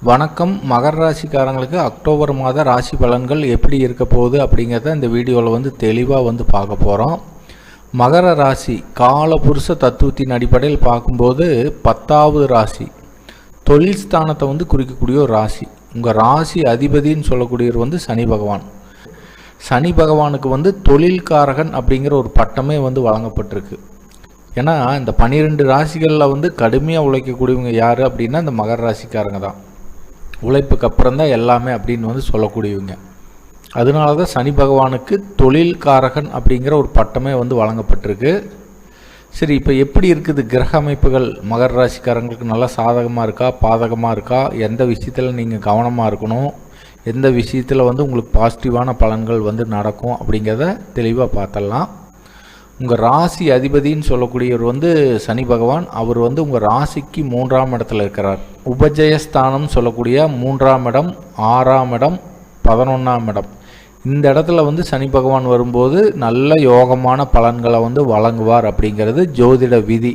வணக்கம். மகர ராசிக்காரங்களுக்கு அக்டோபர் மாத ராசி பலன்கள் எப்படி இருக்க போகுது அப்படிங்கிறத இந்த வீடியோவில் தெளிவாக பார்க்க போகிறோம். மகர ராசி காலபுருஷ தத்துவத்தின் அடிப்படையில் பார்க்கும்போது 10வது ராசி, தொழில் ஸ்தானத்தை குறிக்கக்கூடிய ஒரு ராசி. உங்கள் ராசி அதிபதின்னு சொல்லக்கூடியவர் சனி பகவான். சனி பகவானுக்கு தொழில்காரகன் அப்படிங்கிற ஒரு பட்டமே வழங்கப்பட்டிருக்கு. ஏன்னா இந்த 12 ராசிகளில் கடுமையாக உழைக்கக்கூடியவங்க யார் அப்படின்னா இந்த மகர ராசிக்காரங்க தான். உழைப்புக்கு அப்புறம் தான் எல்லாமே அப்படின்னு சொல்லக்கூடியவங்க. அதனால தான் சனி பகவானுக்கு தொழில்காரகன் அப்படிங்கிற ஒரு பட்டமே வழங்கப்பட்டிருக்கு. சரி, இப்போ எப்படி இருக்குது கிரக அமைப்புகள்? மகர ராசிக்காரங்களுக்கு நல்லா சாதகமாக இருக்கா, பாதகமாக இருக்கா, எந்த விஷயத்தில் நீங்கள் கவனமாக இருக்கணும், எந்த விஷயத்தில் உங்களுக்கு பாசிட்டிவான பலன்கள் நடக்கும் அப்படிங்கிறத தெளிவாக பார்த்துடலாம். உங்கள் ராசி அதிபதின்னு சொல்லக்கூடியவர் சனி பகவான். அவர் உங்கள் ராசிக்கு 3ஆம் இடத்துல இருக்கிறார். உபஜயஸ்தானம் சொல்லக்கூடிய 3ஆம் இடம், 6ஆம் இடம், 11ஆம் இடம். இந்த இடத்துல சனி பகவான் வரும்போது நல்ல யோகமான பலன்களை வழங்குவார் அப்படிங்கிறது ஜோதிட விதி.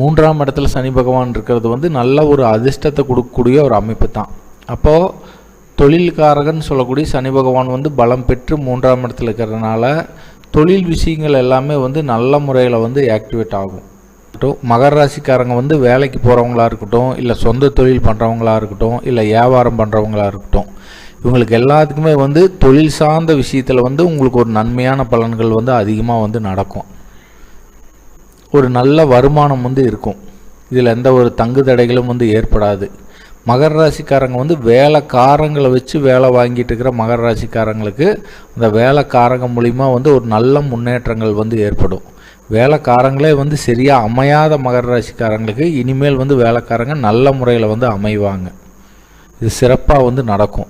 3ஆம் இடத்துல சனி பகவான் இருக்கிறது நல்ல ஒரு அதிர்ஷ்டத்தை கொடுக்கக்கூடிய ஒரு அமைப்பு தான். அப்போது தொழில்காரகன் சொல்லக்கூடிய சனி பகவான் பலம் பெற்று 3ஆம் இடத்துல இருக்கிறதுனால தொழில் விஷயங்கள் எல்லாமே நல்ல முறையில் ஆக்டிவேட் ஆகும். மகர ராசிக்காரங்க வேலைக்கு போகிறவங்களா இருக்கட்டும், இல்லை சொந்த தொழில் பண்ணுறவங்களா இருக்கட்டும், இல்லை வியாபாரம் பண்ணுறவங்களா இருக்கட்டும், இவங்களுக்கு எல்லாத்துக்குமே தொழில் சார்ந்த விஷயத்தில் உங்களுக்கு ஒரு நன்மையான பலன்கள் அதிகமாக நடக்கும். ஒரு நல்ல வருமானம் இருக்கும். இதில் எந்த ஒரு தங்கு தடைகளும் ஏற்படாது. மகர ராசிக்காரங்க வேலைக்காரங்களை வச்சு வேலை வாங்கிட்டு இருக்கிற மகர ராசிக்காரங்களுக்கு அந்த வேலைக்காரங்க மூலிமா ஒரு நல்ல முன்னேற்றங்கள் ஏற்படும். வேலைக்காரங்களே சரியாக அமையாத மகர ராசிக்காரங்களுக்கு இனிமேல் வேலைக்காரங்க நல்ல முறையில் அமைவாங்க. இது சிறப்பாக நடக்கும்.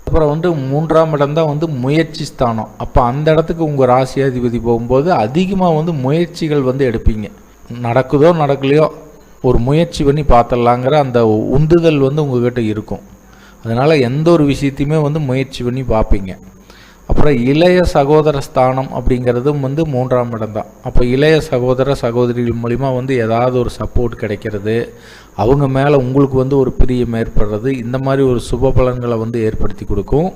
அப்புறம் 3ஆம் இடம் தான் முயற்சி ஸ்தானம். அப்போ அந்த இடத்துக்கு உங்கள் ராசியாதிபதி போகும்போது அதிகமாக முயற்சிகள் எடுப்பீங்க. நடக்குதோ நடக்கலையோ ஒரு முயற்சி பண்ணி பார்த்துடலாங்கிற அந்த உந்துதல் உங்கள்கிட்ட இருக்கும். அதனால் எந்த ஒரு விஷயத்தையுமே முயற்சி பண்ணி பார்ப்பீங்க. அப்புறம் இளைய சகோதர ஸ்தானம் அப்படிங்கிறதும் 3ஆம் இடம் தான். அப்போ இளைய சகோதர சகோதரிகள் மூலிமா ஏதாவது ஒரு சப்போர்ட் கிடைக்கிறது, அவங்க மேலே உங்களுக்கு ஒரு பிரியம் ஏற்படுறது, இந்த மாதிரி ஒரு சுப பலன்களை ஏற்படுத்தி கொடுக்கும்.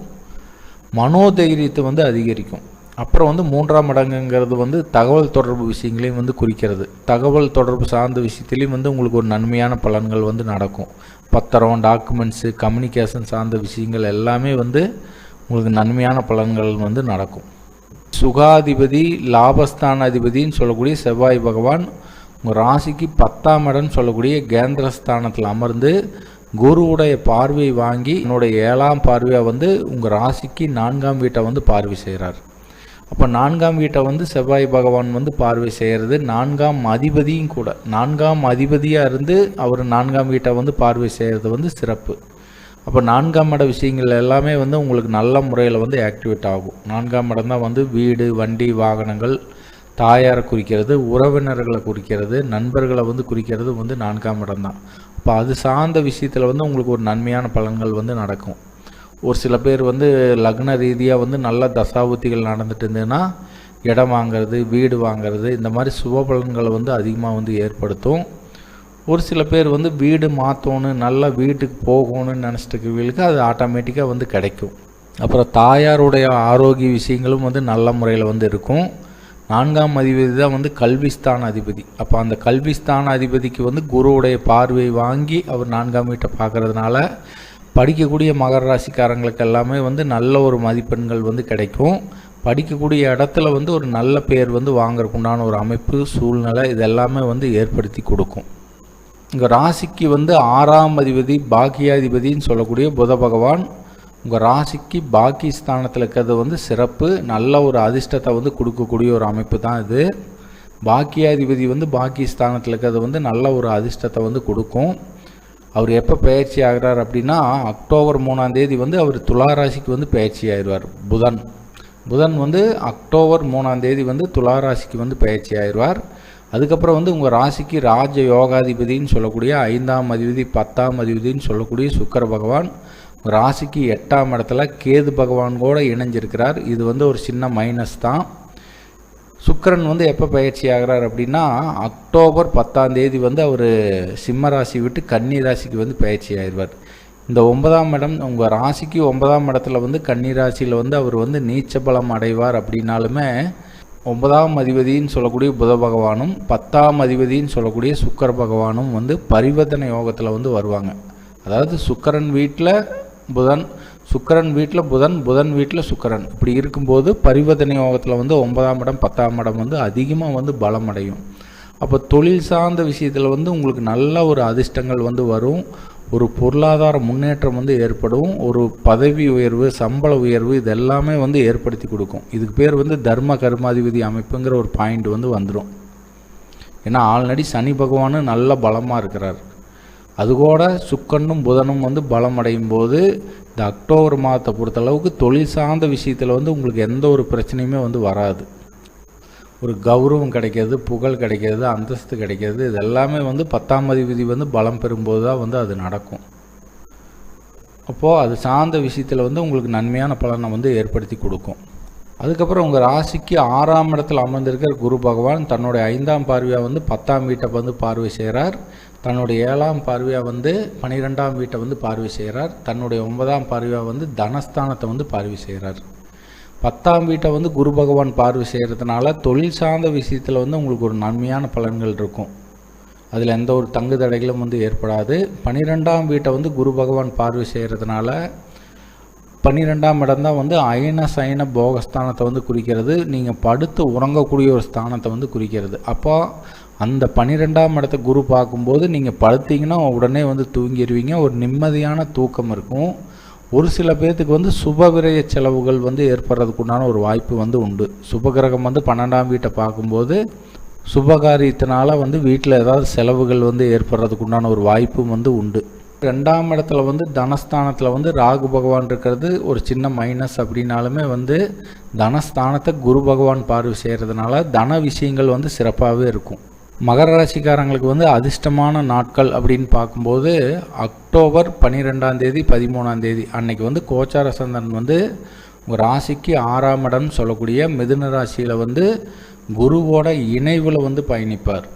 மனோதைரியத்தை அதிகரிக்கும். அப்புறம் 3ஆம் இடங்கிறது தகவல் தொடர்பு விஷயங்களையும் குறிக்கிறது. தகவல் தொடர்பு சார்ந்த விஷயத்துலேயும் உங்களுக்கு ஒரு நன்மையான பலன்கள் நடக்கும். பத்திரம், டாக்குமெண்ட்ஸு, கம்யூனிகேஷன் சார்ந்த விஷயங்கள் எல்லாமே உங்களுக்கு நன்மையான பலன்கள் நடக்கும். சுகாதிபதி, லாபஸ்தான அதிபதின்னு சொல்லக்கூடிய செவ்வாய் பகவான் உங்கள் ராசிக்கு 10ஆம் இடம்னு சொல்லக்கூடிய கேந்திரஸ்தானத்தில் அமர்ந்து குருவுடைய பார்வை வாங்கி என்னுடைய 7ஆம் பார்வையாக உங்கள் ராசிக்கு 4ஆம் வீட்டை பார்வை செய்கிறார். அப்போ 4ஆம் வீட்டை செவ்வாய் பகவான் பார்வை செய்கிறது. 4ஆம் அதிபதியும் கூட. 4ஆம் அதிபதியாக இருந்து அவர் 4ஆம் வீட்டை பார்வை செய்கிறது சிறப்பு. அப்போ 4ஆம் இட விஷயங்கள் எல்லாமே உங்களுக்கு நல்ல முறையில் ஆக்டிவேட் ஆகும். 4ஆம் இடம் தான் வீடு, வண்டி, வாகனங்கள், தாயாரை குறிக்கிறது, உறவினர்களை குறிக்கிறது, நண்பர்களை குறிக்கிறது 4ஆம் இடம் தான். அப்போ அது சார்ந்த விஷயத்தில் உங்களுக்கு ஒரு நன்மையான பலன்கள் நடக்கும். ஒரு சில பேர் லக்ன ரீதியாக நல்ல தசாபுத்திகள் நடந்துட்டு இருந்ததுன்னா இடம் வாங்கிறது, வீடு வாங்கிறது, இந்த மாதிரி சுப பலன்களை அதிகமாக ஏற்படுத்தும். ஒரு சில பேர் வீடு மாற்றணும், நல்ல வீட்டுக்கு போகணும்னு நினச்சிட்டு இருக்கிறவங்களுக்கு அது ஆட்டோமேட்டிக்காக கிடைக்கும். அப்புறம் தாயாருடைய ஆரோக்கிய விஷயங்களும் நல்ல முறையில் இருக்கும். 4ஆம் அதிபதி தான் கல்விஸ்தான அதிபதி. அப்போ அந்த கல்விஸ்தான அதிபதிக்கு குருவுடைய பார்வை வாங்கி அவர் 4ஆம் வீட்டை பார்க்கறதுனால படிக்கக்கூடிய மகர ராசிக்காரங்களுக்கு எல்லாமே நல்ல ஒரு மதிப்பெண்கள் கிடைக்கும். படிக்கக்கூடிய இடத்துல ஒரு நல்ல பேர் வாங்கறதுக்கு உண்டான ஒரு அமைப்பு, சூழ்நிலை இதெல்லாமே ஏற்படுத்தி கொடுக்கும். உங்கள் ராசிக்கு 6ஆம் அதிபதி பாக்கியாதிபதின்னு சொல்லக்கூடிய புத பகவான் உங்கள் ராசிக்கு பாக்கி ஸ்தானத்தில் இருக்கிறது சிறப்பு. நல்ல ஒரு அதிர்ஷ்டத்தை கொடுக்கக்கூடிய ஒரு அமைப்பு தான் இது. பாக்கியாதிபதி பாக்கி ஸ்தானத்தில் இருக்கிறது நல்ல ஒரு அதிர்ஷ்டத்தை கொடுக்கும். அவர் எப்போ பயிற்சி ஆகிறார் அப்படின்னா அக்டோபர் 3ஆம் தேதி அவர் துலா ராசிக்கு பயிற்சி ஆயிடுவார். புதன் அக்டோபர் 3ஆம் தேதி துலா ராசிக்கு பயிற்சி ஆயிடுவார். அதுக்கப்புறம் உங்கள் ராசிக்கு ராஜ யோகாதிபதின்னு சொல்லக்கூடிய 5ஆம் அதிபதி, 10ஆம் அதிபதின்னு சொல்லக்கூடிய சுக்கிர பகவான் உங்கள் ராசிக்கு 8ஆம் இடத்துல கேது பகவான் கூட இணைஞ்சிருக்கிறார். இது ஒரு சின்ன மைனஸ் தான். சுக்கிரன் எப்போ பயிற்சி ஆகிறார் அப்படின்னா அக்டோபர் 10ஆம் தேதி அவர் சிம்ம ராசி விட்டு கன்னி ராசிக்கு பயிற்சி ஆயிடுவார். இந்த 9ஆம் இடம் உங்கள் ராசிக்கு 9ஆம் இடத்துல வந்து கன்னி ராசியில் வந்து அவர் வந்து நீச்ச பலம் அடைவார். அப்படின்னாலுமே 9ஆம் அதிபதின்னு சொல்லக்கூடிய புத பகவானும் 10ஆம் அதிபதின்னு சொல்லக்கூடிய சுக்கிர பகவானும் வந்து பரிவர்த்தனை யோகத்தில் வந்து வருவாங்க. அதாவது சுக்கிரன் வீட்டில் புதன், சுக்கிரன் வீட்டில் புதன், புதன் வீட்டில் சுக்கிரன், இப்படி இருக்கும்போது பரிவர்த்தனை யோகத்தில் வந்து 9ஆம் இடம் 10ஆம் இடம் வந்து அதிகமாக வந்து பலம் அடையும். அப்போ தொழில் சார்ந்த விஷயத்தில் வந்து உங்களுக்கு நல்ல ஒரு அதிர்ஷ்டங்கள் வந்து வரும். ஒரு பொருளாதார முன்னேற்றம் வந்து ஏற்படும். ஒரு பதவி உயர்வு, சம்பள உயர்வு, இது எல்லாமே வந்து ஏற்படுத்தி கொடுக்கும். இதுக்கு பேர் வந்து தர்ம கர்மாதிபதி அமைப்புங்கிற ஒரு பாயிண்ட் வந்து வந்துடும். ஏன்னா ஆல்ரெடி சனி பகவானும் நல்ல பலமாக இருக்கிறார். அதுகூட சுக்கரனும் புதனும் வந்து பலம் அடையும் போது இந்த அக்டோபர் மாதத்தை பொறுத்தளவுக்கு தொழில் சார்ந்த விஷயத்தில் வந்து உங்களுக்கு எந்த ஒரு பிரச்சனையுமே வந்து வராது. ஒரு கௌரவம் கிடைக்கிறது, புகழ் கிடைக்கிறது, அந்தஸ்து கிடைக்கிறது, இது எல்லாமே வந்து 10ஆம் அதிபதி வந்து பலம் பெறும்போது தான் வந்து அது நடக்கும். அப்போது அது சார்ந்த விஷயத்தில் வந்து உங்களுக்கு நன்மையான பலனை வந்து ஏற்படுத்தி கொடுக்கும். அதுக்கப்புறம் உங்கள் ராசிக்கு 6ஆம் இடத்தில் அமர்ந்திருக்கிற குரு பகவான் தன்னுடைய 5ஆம் பார்வையாக வந்து 10ஆம் வீட்டை வந்து பார்வை செய்கிறார். தன்னுடைய 7ஆம் பார்வையாக வந்து 12ஆம் வீட்டை வந்து பார்வை செய்கிறார். தன்னுடைய 9ஆம் பார்வையாக வந்து தனஸ்தானத்தை வந்து பார்வை செய்கிறார். 10ஆம் வீட்டை வந்து குரு பகவான் பார்வை செய்கிறதுனால தொழில் சார்ந்த விஷயத்தில் வந்து உங்களுக்கு ஒரு நன்மையான பலன்கள் இருக்கும். அதில் எந்த ஒரு தங்கு தடைகளும் வந்து ஏற்படாது. 12ஆம் வீட்டை வந்து குரு பகவான் பார்வை செய்கிறதுனால 12ஆம் இடம் தான் வந்து அயன சயன போகஸ்தானத்தை வந்து குறிக்கிறது. நீங்கள் படுத்து உறங்கக்கூடிய ஒரு ஸ்தானத்தை வந்து குறிக்கிறது. அப்போ அந்த 12ஆம் இடத்தை குரு பார்க்கும்போது நீங்கள் படுத்தீங்கன்னா உடனே வந்து தூங்கிடுவீங்க. ஒரு நிம்மதியான தூக்கம் இருக்கும். ஒரு சில பேர்த்துக்கு வந்து சுபவிரய செலவுகள் வந்து ஏற்படுறதுக்குண்டான ஒரு வாய்ப்பு வந்து உண்டு. சுபகிரகம் வந்து 12ஆம் வீட்டை பார்க்கும்போது சுபகாரியத்தினால வந்து வீட்டில் ஏதாவது செலவுகள் வந்து ஏற்படுறதுக்குண்டான ஒரு வாய்ப்பும் வந்து உண்டு. 2ஆம் இடத்துல வந்து தனஸ்தானத்தில் வந்து ராகு பகவான் இருக்கிறது ஒரு சின்ன மைனஸ். அப்படின்னாலுமே வந்து தனஸ்தானத்தை குரு பகவான் பார்வை செய்கிறதுனால தன விஷயங்கள் வந்து சிறப்பாகவே இருக்கும். மகர ராசிக்காரங்களுக்கு வந்து அதிர்ஷ்டமான நாட்கள் அப்படின்னு பார்க்கும்போது அக்டோபர் 12ஆம் தேதி 13ஆம் தேதி அன்னைக்கு வந்து கோச்சார சந்திரன் வந்து உங்கள் ராசிக்கு 6ஆம் இடம் சொல்லக்கூடிய மிதுன ராசியில் வந்து குருவோட இணைவில் வந்து பயணிப்பார்.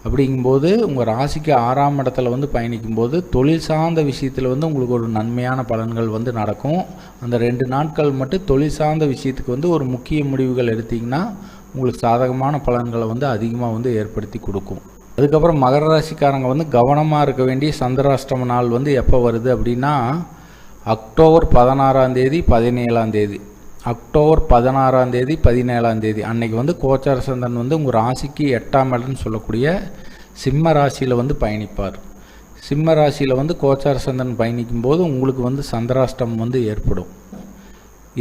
அப்படிங்கும்போது உங்கள் ராசிக்கு 6ஆம் இடத்துல வந்து பயணிக்கும்போது தொழில் சார்ந்த விஷயத்தில் வந்து உங்களுக்கு ஒரு நன்மையான பலன்கள் வந்து நடக்கும். அந்த 2 நாட்கள் மட்டும் தொழில் சார்ந்த விஷயத்துக்கு வந்து ஒரு முக்கிய முடிவுகள் எடுத்திங்கன்னா உங்களுக்கு சாதகமான பலன்களை வந்து அதிகமாக வந்து ஏற்படுத்தி கொடுக்கும். அதுக்கப்புறம் மகர ராசிக்காரங்க வந்து கவனமாக இருக்க வேண்டிய சந்திராஷ்டம நாள் வந்து எப்போ வருது அப்படின்னா அக்டோபர் 16ஆம் தேதி 17ஆம் தேதி. அக்டோபர் 16ஆம் தேதி 17ஆம் தேதி அன்னைக்கு வந்து கோச்சார சந்திரன் வந்து உங்கள் ராசிக்கு 8ஆம் இடம்னு சொல்லக்கூடிய சிம்ம ராசியில் வந்து பயணிப்பார். சிம்ம ராசியில் வந்து கோச்சார சந்திரன் பயணிக்கும் போது உங்களுக்கு வந்து சந்திராஷ்டமம் வந்து ஏற்படும்.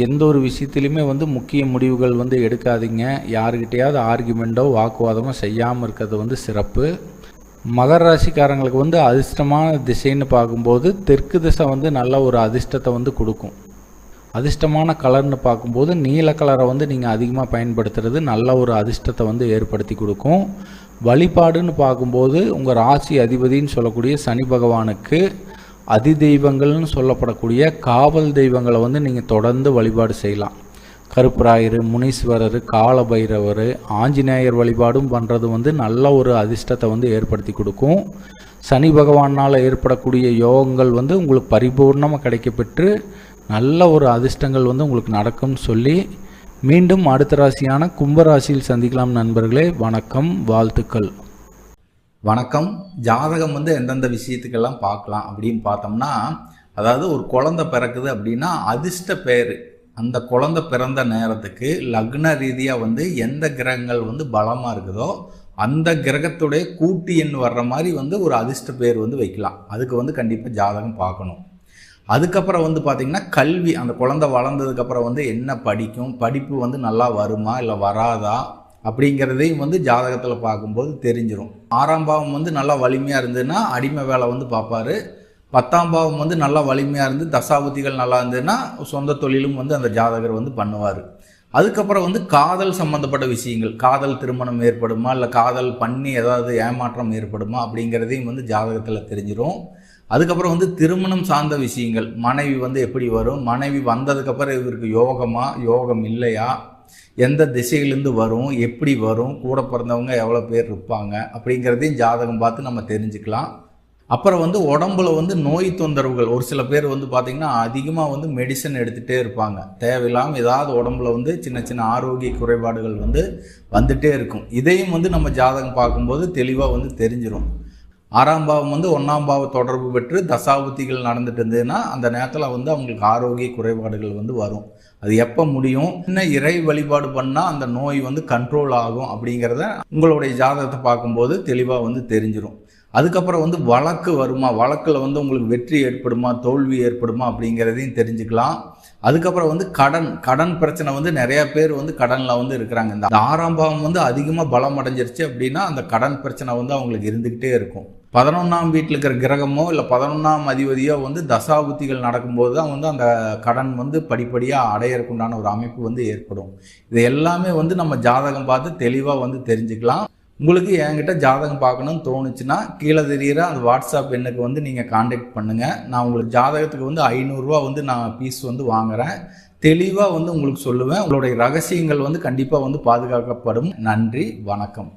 எந்த ஒரு விஷயத்துலையுமே வந்து முக்கிய முடிவுகள் வந்து எடுக்காதீங்க. யாருக்கிட்டையாவது ஆர்குமெண்ட்டோ வாக்குவாதமோ செய்யாமல் இருக்கிறது வந்து சிறப்பு. மகர ராசிக்காரங்களுக்கு வந்து அதிர்ஷ்டமான திசைன்னு பார்க்கும்போது தெற்கு திசை வந்து நல்ல ஒரு அதிர்ஷ்டத்தை வந்து கொடுக்கும். அதிர்ஷ்டமான கலர்னு பார்க்கும்போது நீல கலரை வந்து நீங்கள் அதிகமாக பயன்படுத்துறது நல்ல ஒரு அதிர்ஷ்டத்தை வந்து ஏற்படுத்தி கொடுக்கும். வழிபாடுன்னு பார்க்கும்போது உங்கள் ராசி அதிபதின்னு சொல்லக்கூடிய சனி பகவானுக்கு அதிதெய்வங்கள்னு சொல்லப்படக்கூடிய காவல் தெய்வங்களை வந்து நீங்கள் தொடர்ந்து வழிபாடு செய்யலாம். கருப்பராயர், முனீஸ்வரர், காலபைரவர், ஆஞ்சநேயர் வழிபாடும் பண்ணுறது வந்து நல்ல ஒரு அதிர்ஷ்டத்தை வந்து ஏற்படுத்தி கொடுக்கும். சனி பகவானால் ஏற்படக்கூடிய யோகங்கள் வந்து உங்களுக்கு பரிபூர்ணமாக கிடைக்கப்பெற்று நல்ல ஒரு அதிர்ஷ்டங்கள் வந்து உங்களுக்கு நடக்கும்னு சொல்லி மீண்டும் அடுத்த ராசியான கும்பராசியில் சந்திக்கலாம் நண்பர்களே. வணக்கம், வாழ்த்துக்கள். வணக்கம். ஜாதகம் வந்து எந்தெந்த விஷயத்துக்கெல்லாம் பார்க்கலாம் அப்படின்னு பார்த்தோம்னா, அதாவது ஒரு குழந்தை பிறக்குது அப்படின்னா அதிர்ஷ்ட பேர் அந்த குழந்தை பிறந்த நேரத்துக்கு லக்ன ரீதியாக வந்து எந்த கிரகங்கள் வந்து பலமாக இருக்குதோ அந்த கிரகத்துடைய கூட்டு எண் வர்ற மாதிரி வந்து ஒரு அதிர்ஷ்ட பேர் வந்து வைக்கலாம். அதுக்கு வந்து கண்டிப்பாக ஜாதகம் பார்க்கணும். அதுக்கப்புறம் வந்து பார்த்திங்கன்னா கல்வி, அந்த குழந்தை வளர்ந்ததுக்கப்புறம் வந்து என்ன படிக்கும், படிப்பு வந்து நல்லா வருமா இல்லை வராதா அப்படிங்கிறதையும் வந்து ஜாதகத்தில் பார்க்கும்போது தெரிஞ்சிடும். 6ஆம் பாவம் வந்து நல்லா வலிமையாக இருந்ததுன்னா அடிமை வேலை வந்து பார்ப்பார். 10ஆம் பாவம் வந்து நல்லா வலிமையாக இருந்து தசாபுத்திகள் நல்லா இருந்ததுன்னா சொந்த தொழிலும் வந்து அந்த ஜாதகர் வந்து பண்ணுவார். அதுக்கப்புறம் வந்து காதல் சம்மந்தப்பட்ட விஷயங்கள், காதல் திருமணம் ஏற்படுமா இல்லை காதல் பண்ணி ஏதாவது ஏமாற்றம் ஏற்படுமா அப்படிங்கிறதையும் வந்து ஜாதகத்தில் தெரிஞ்சிடும். அதுக்கப்புறம் வந்து திருமணம் சார்ந்த விஷயங்கள், மனைவி வந்து எப்படி வரும், மனைவி வந்ததுக்கப்புறம் இவருக்கு யோகமா யோகம் இல்லையா, எந்த திசையிலேருந்து வரும், எப்படி வரும், கூட பிறந்தவங்க எவ்வளோ பேர் இருப்பாங்க அப்படிங்கிறதையும் ஜாதகம் பார்த்து நம்ம தெரிஞ்சுக்கலாம். அப்புறம் வந்து உடம்புல வந்து நோய் தொந்தரவுகள், ஒரு சில பேர் வந்து பார்த்திங்கன்னா அதிகமாக வந்து மெடிசன் எடுத்துகிட்டே இருப்பாங்க. தேவையில்லாமல் ஏதாவது உடம்புல வந்து சின்ன சின்ன ஆரோக்கிய குறைபாடுகள் வந்து வந்துகிட்டே இருக்கும். இதையும் வந்து நம்ம ஜாதகம் பார்க்கும்போது தெளிவாக வந்து தெரிஞ்சிடும். 6ஆம் பாவம் வந்து 1ஆம் பாவ தொடர்பு பெற்று தசாபுத்திகள் நடந்துட்டு இருந்ததுன்னா அந்த நேரத்தில் வந்து அவங்களுக்கு ஆரோக்கிய குறைபாடுகள் வந்து வரும். அது எப்போ முடியும், இன்னும் இறை வழிபாடு பண்ணால் அந்த நோய் வந்து கண்ட்ரோல் ஆகும் அப்படிங்கிறத உங்களுடைய ஜாதகத்தை பார்க்கும்போது தெளிவாக வந்து தெரிஞ்சிடும். அதுக்கப்புறம் வந்து வழக்கு வருமா, வழக்கில் வந்து உங்களுக்கு வெற்றி ஏற்படுமா தோல்வி ஏற்படுமா அப்படிங்கிறதையும் தெரிஞ்சுக்கலாம். அதுக்கப்புறம் வந்து கடன் பிரச்சனை வந்து நிறைய பேர் வந்து கடனில் வந்து இருக்கிறாங்க. இந்த 6ஆம் பாவம் வந்து அதிகமாக பலம் அடைஞ்சிருச்சு அப்படின்னா அந்த கடன் பிரச்சனை வந்து அவங்களுக்கு இருந்துக்கிட்டே இருக்கும். 11ஆம் வீட்டில் இருக்கிற கிரகமோ இல்லை 11ஆம் அதிபதியோ வந்து தசாபுத்திகள் நடக்கும்போது தான் வந்து அந்த கடன் வந்து படிப்படியாக அடையறதுக்குண்டான ஒரு அமைப்பு வந்து ஏற்படும். இது எல்லாமே வந்து நம்ம ஜாதகம் பார்த்து தெளிவாக வந்து தெரிஞ்சுக்கலாம். உங்களுக்கு என்கிட்ட ஜாதகம் பார்க்கணும்னு தோணுச்சுன்னா கீழே தெரிகிற அந்த வாட்ஸ்அப் எண்ணுக்கு வந்து நீங்கள் காண்டாக்ட் பண்ணுங்கள். நான் உங்களுக்கு ஜாதகத்துக்கு வந்து 500 ரூபா வந்து நான் ஃபீஸ் வந்து வாங்குகிறேன். தெளிவாக வந்து உங்களுக்கு சொல்லுவேன். உங்களுடைய ரகசியங்கள் வந்து கண்டிப்பாக வந்து பாதுகாக்கப்படும். நன்றி, வணக்கம்.